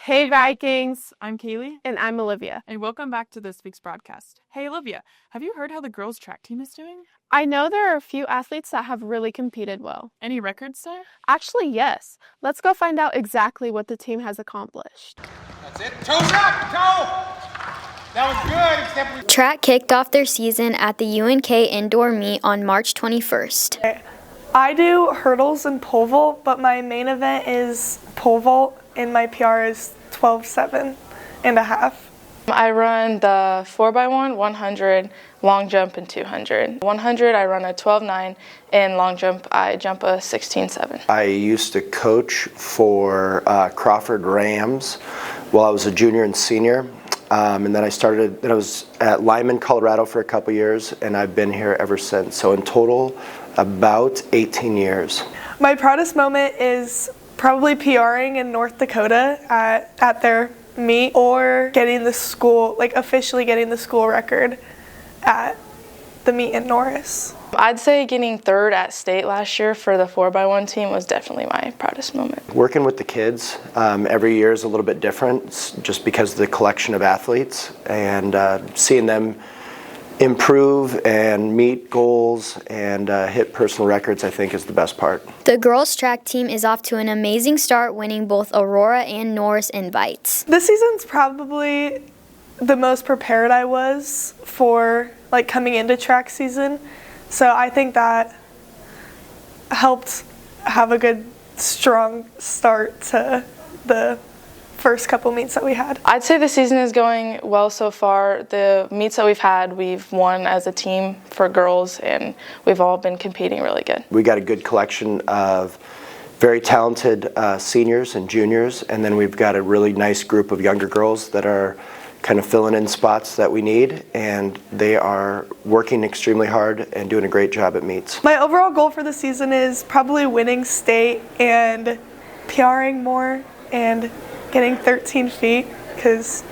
Hey Vikings! I'm Kaylee. And I'm Olivia. And welcome back to this week's broadcast. Hey Olivia, have you heard how the girls' track team is doing? I know there are a few athletes that have really competed well. Any records there? Actually, yes. Let's go find out exactly what the team has accomplished. That's it. Toes up! Toe! That was good, except Track kicked off their season at the UNK indoor meet on March 21st. I do hurdles and pole vault, but my main event is pole vault, and my PR is 12.7 and a half. I run the 4x1, 100, long jump, and 200. 100, I run a 12.9, and long jump, I jump a 16.7. I used to coach for Crawford Rams while I was a junior and senior. And then I was at Lyman, Colorado for a couple years, and I've been here ever since. So in total, about 18 years. My proudest moment is probably PRing in North Dakota at their meet, or getting the school, officially getting the school record at the meet in Norris. I'd say getting third at state last year for the 4x1 team was definitely my proudest moment. Working with the kids every year is a little bit different just because of the collection of athletes, and seeing them improve and meet goals and hit personal records, I think, is the best part. The girls' track team is off to an amazing start, winning both Aurora and Norris invites. This season's probably the most prepared I was for coming into track season. So I think that helped have a good, strong start to the first couple meets that we had. I'd say the season is going well so far. The meets that we've had, we've won as a team for girls, and we've all been competing really good. We got a good collection of very talented seniors and juniors, and then we've got a really nice group of younger girls that are kind of filling in spots that we need, and they are working extremely hard and doing a great job at meets. My overall goal for the season is probably winning state and PRing more and getting 13 feet, because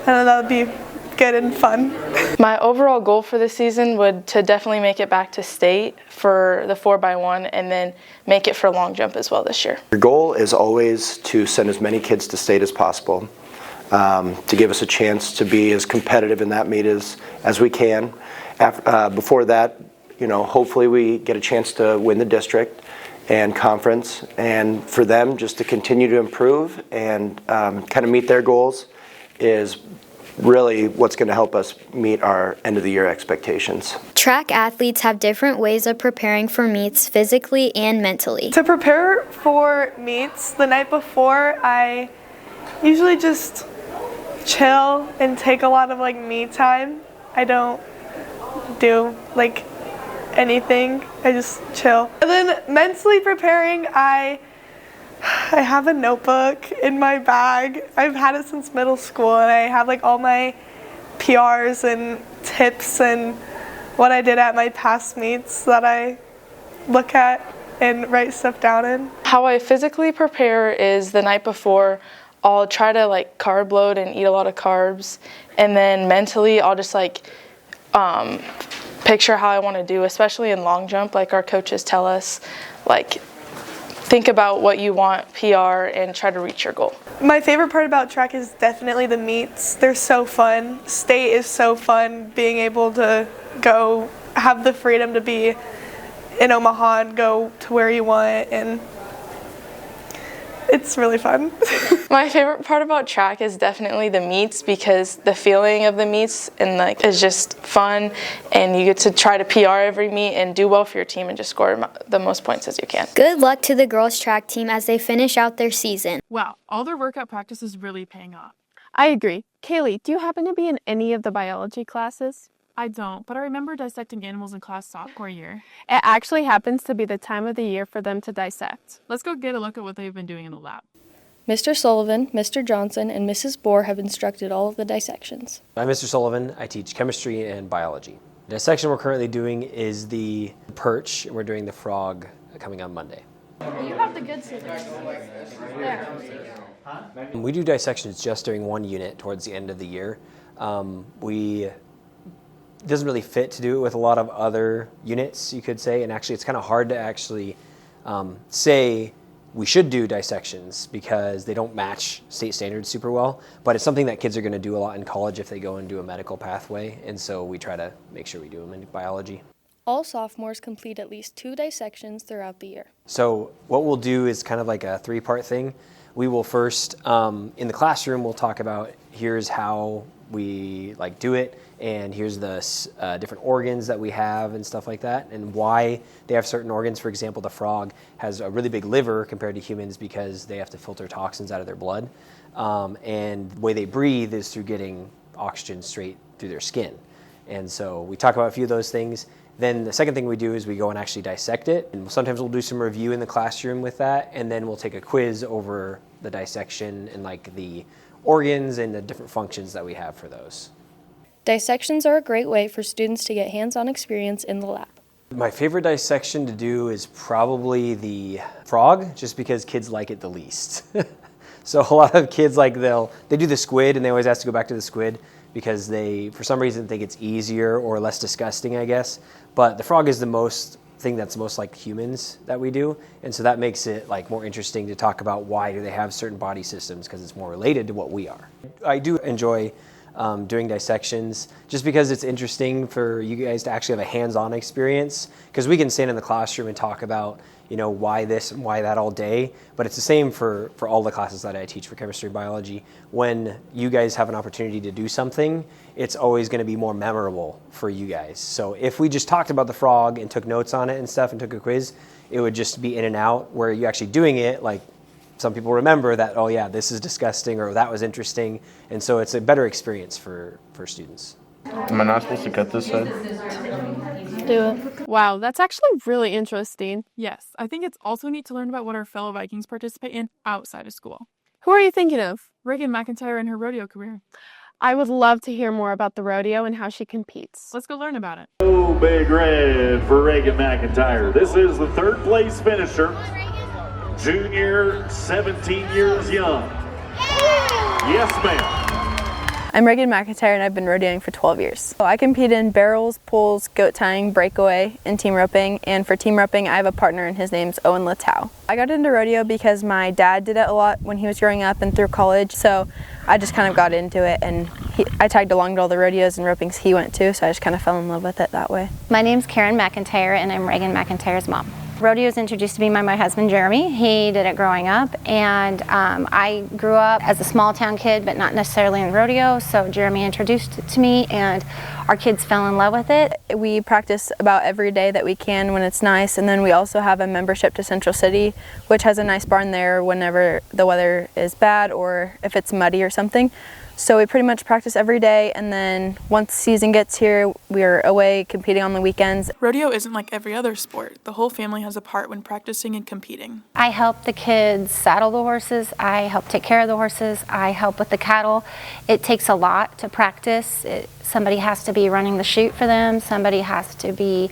I know that would be good and fun. My overall goal for the season would to definitely make it back to state for the 4x1 and then make it for long jump as well this year. Your goal is always to send as many kids to state as possible, to give us a chance to be as competitive in that meet as we can. Before that, hopefully we get a chance to win the district and conference, and for them just to continue to improve and kind of meet their goals is really what's going to help us meet our end of the year expectations. Track athletes have different ways of preparing for meets physically and mentally. To prepare for meets, the night before, I usually just chill and take a lot of me time. I don't do anything. I just chill. And then mentally preparing, I have a notebook in my bag. I've had it since middle school, and I have all my PRs and tips and what I did at my past meets that I look at and write stuff down in. How I physically prepare is the night before I'll try to carb load and eat a lot of carbs, and then mentally I'll just picture how I want to do, especially in long jump. Our coaches tell us, think about what you want PR and try to reach your goal. My favorite part about track is definitely the meets. They're so fun. State is so fun, being able to go have the freedom to be in Omaha and go to where you want, and it's really fun. My favorite part about track is definitely the meets, because the feeling of the meets and is just fun, and you get to try to PR every meet and do well for your team and just score the most points as you can. Good luck to the girls' track team as they finish out their season. Wow, all their workout practice is really paying off. I agree. Kaylee, do you happen to be in any of the biology classes? I don't, but I remember dissecting animals in class sophomore year. It actually happens to be the time of the year for them to dissect. Let's go get a look at what they've been doing in the lab. Mr. Sullivan, Mr. Johnson, and Mrs. Bohr have instructed all of the dissections. I'm Mr. Sullivan. I teach chemistry and biology. The dissection we're currently doing is the perch, and we're doing the frog coming on Monday. You have the good scissors. There. We do dissections just during one unit towards the end of the year. It doesn't really fit to do it with a lot of other units, you could say, and actually it's kind of hard to actually say we should do dissections because they don't match state standards super well, but it's something that kids are going to do a lot in college if they go and do a medical pathway, and so we try to make sure we do them in biology. All sophomores complete at least 2 dissections throughout the year. So what we'll do is kind of like a 3-part thing. We will first, in the classroom, we'll talk about here's how we like do it, and here's the different organs that we have and stuff like that, and why they have certain organs. For example, the frog has a really big liver compared to humans because they have to filter toxins out of their blood, and the way they breathe is through getting oxygen straight through their skin. And so we talk about a few of those things. Then the second thing we do is we go and actually dissect it, and sometimes we'll do some review in the classroom with that, and then we'll take a quiz over the dissection and like the organs and the different functions that we have for those. Dissections are a great way for students to get hands-on experience in the lab. My favorite dissection to do is probably the frog, just because kids like it the least. So a lot of kids they do the squid, and they always ask to go back to the squid because they, for some reason, think it's easier or less disgusting, I guess. But the frog is the thing that's most like humans that we do, and so that makes it like more interesting to talk about why do they have certain body systems, because it's more related to what we are. I do enjoy doing dissections just because it's interesting for you guys to actually have a hands-on experience, because we can stand in the classroom and talk about why this and why that all day, but it's the same for all the classes that I teach for chemistry and biology. When you guys have an opportunity to do something, it's always going to be more memorable for you guys. So if we just talked about the frog and took notes on it and stuff and took a quiz, it would just be in and out. Where you actually doing it, like some people remember that, oh yeah, this is disgusting, or that was interesting, and so it's a better experience for students. Am I not supposed to cut this side? Do it. Wow, that's actually really interesting. Yes, I think it's also neat to learn about what our fellow Vikings participate in outside of school. Who are you thinking of? Reagan McIntyre and her rodeo career. I would love to hear more about the rodeo and how she competes. Let's go learn about it. Oh, big red for Reagan McIntyre. This is the 3rd place finisher. Junior, 17 years young. Yes, ma'am. I'm Reagan McIntyre, and I've been rodeoing for 12 years. So I compete in barrels, pulls, goat tying, breakaway, and team roping. And for team roping, I have a partner, and his name's Owen Latow. I got into rodeo because my dad did it a lot when he was growing up and through college. So I just kind of got into it, and I tagged along to all the rodeos and ropings he went to. So I just kind of fell in love with it that way. My name's Karen McIntyre, and I'm Reagan McIntyre's mom. Rodeo was introduced to me by my husband Jeremy. He did it growing up, and I grew up as a small town kid, but not necessarily in rodeo, so Jeremy introduced it to me, and our kids fell in love with it. We practice about every day that we can when it's nice, and then we also have a membership to Central City, which has a nice barn there whenever the weather is bad or if it's muddy or something. So we pretty much practice every day, and then once season gets here, we're away competing on the weekends. Rodeo isn't like every other sport. The whole family has a part when practicing and competing. I help the kids saddle the horses. I help take care of the horses. I help with the cattle. It takes a lot to practice. Somebody has to be running the chute for them. Somebody has to be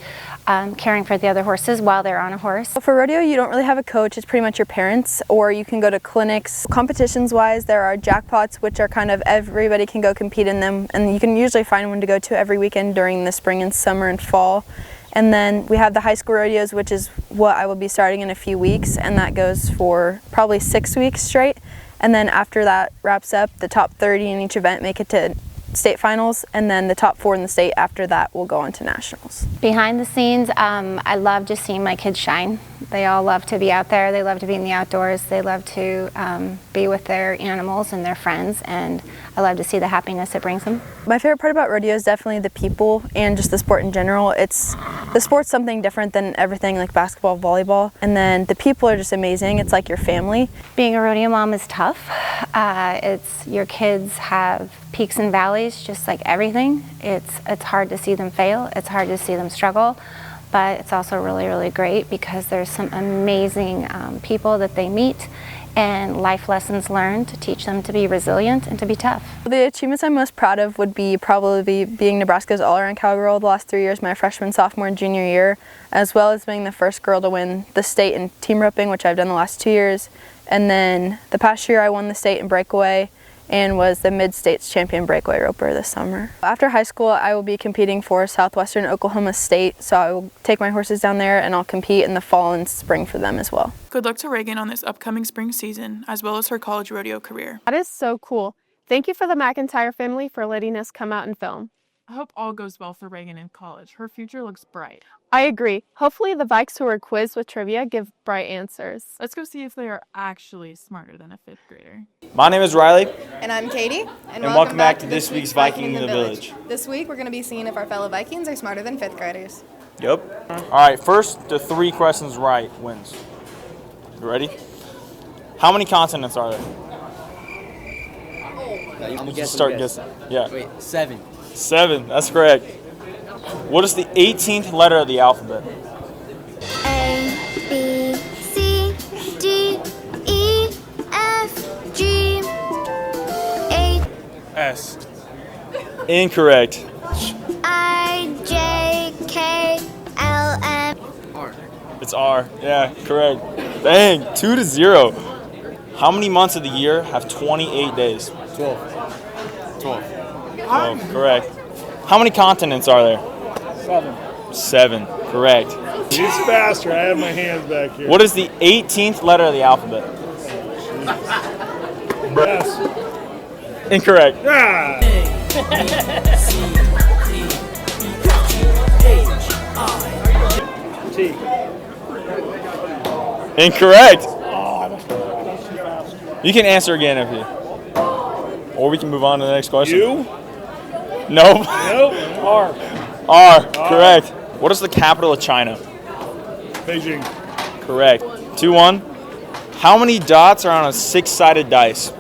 caring for the other horses while they're on a horse. For rodeo, you don't really have a coach. It's pretty much your parents, or you can go to clinics. Competitions-wise, there are jackpots, which are kind of everybody can go compete in them, and you can usually find one to go to every weekend during the spring and summer and fall. And then we have the high school rodeos, which is what I will be starting in a few weeks, and that goes for probably 6 weeks straight. And then after that wraps up, the top 30 in each event make it to state finals, and then the top 4 in the state after that will go on to nationals. Behind the scenes, I love just seeing my kids shine. They all love to be out there. They love to be in the outdoors. They love to be with their animals and their friends, and I love to see the happiness it brings them. My favorite part about rodeo is definitely the people and just the sport in general. The sport's something different than everything like basketball, volleyball, and then the people are just amazing. It's like your family. Being a rodeo mom is tough. Your kids have peaks and valleys, just like everything. It's hard to see them fail. It's hard to see them struggle, but it's also really, really great because there's some amazing people that they meet and life lessons learned to teach them to be resilient and to be tough. The achievements I'm most proud of would be probably being Nebraska's all-around cowgirl the last 3 years, my freshman, sophomore, and junior year, as well as being the first girl to win the state in team roping, which I've done the last 2 years. And then the past year I won the state in breakaway, and was the Mid-States champion breakaway roper this summer. After high school, I will be competing for Southwestern Oklahoma State, so I will take my horses down there and I'll compete in the fall and spring for them as well. Good luck to Reagan on this upcoming spring season, as well as her college rodeo career. That is so cool. Thank you for the McIntyre family for letting us come out and film. I hope all goes well for Reagan in college. Her future looks bright. I agree. Hopefully the Vikes who are quizzed with trivia give bright answers. Let's go see if they are actually smarter than a 5th grader. My name is Riley. And I'm Katie. And welcome back to this week's Viking in the Village. This week we're going to be seeing if our fellow Vikings are smarter than 5th graders. Yep. All right, first, the 3 questions right wins. You ready? How many continents are there? I'm guessing. Start guessing. Yeah. Wait, 7. 7, that's correct. What is the 18th letter of the alphabet? A, B, C, D, E, F, G, H, S. Incorrect. I, J, K, L, M. R. It's R. Yeah, correct. Dang, 2-0. How many months of the year have 28 days? 12. 12, correct. How many continents are there? 7, correct. It's faster. I have my hands back here. What is the 18th letter of the alphabet? S. Incorrect. T. Incorrect. You can answer again if you. Or we can move on to the next question. U? Nope. Nope. R. R, correct. What is the capital of China? Beijing. Correct. 2-1. How many dots are on a 6-sided dice?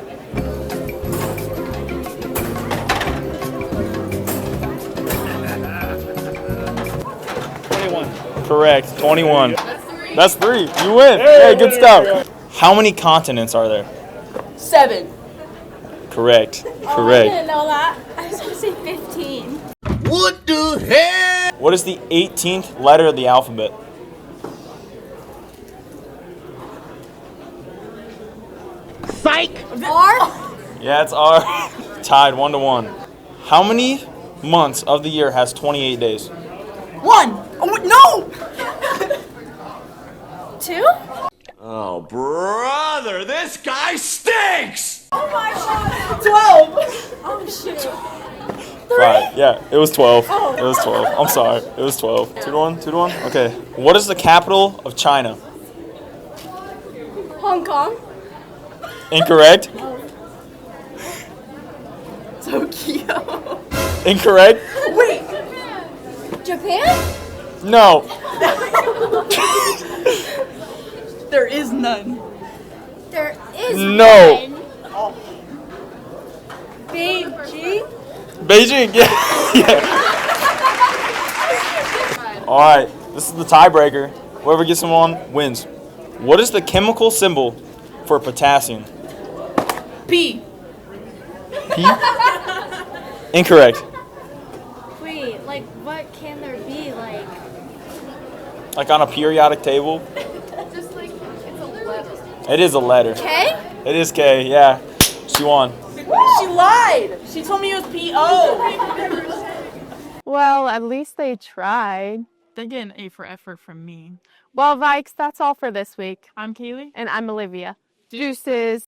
21. Correct. 21. That's 3. You win. Hey, good stuff. How many continents are there? 7. Correct. I Correct. didn't know that. I was going to say 15. What the heck? What is the 18th letter of the alphabet? Psych! R? Yeah, it's R. Tied 1-1. How many months of the year has 28 days? 1. Oh, no! 2? Oh, brother, this guy stinks! Oh my god! 12! Oh shit. 5. Yeah, it was 12. Oh. It was 12. I'm sorry. It was 12. 2-1? 2-1? Okay. What is the capital of China? Hong Kong? Incorrect. Tokyo. Incorrect. Wait! Japan? No. There is none. There is No. none. Beijing? Beijing, yeah. All right, this is the tiebreaker. Whoever gets them on wins. What is the chemical symbol for potassium? P. P? Incorrect. Wait, like what can there be? Like on a periodic table? Just like it's a letter. It is a letter. K? It is K, yeah. She won. She lied. She told me it was P-O. Well, at least they tried. They get an A for effort from me. Well, Vikes, that's all for this week. I'm Kaylee. And I'm Olivia. Deuces.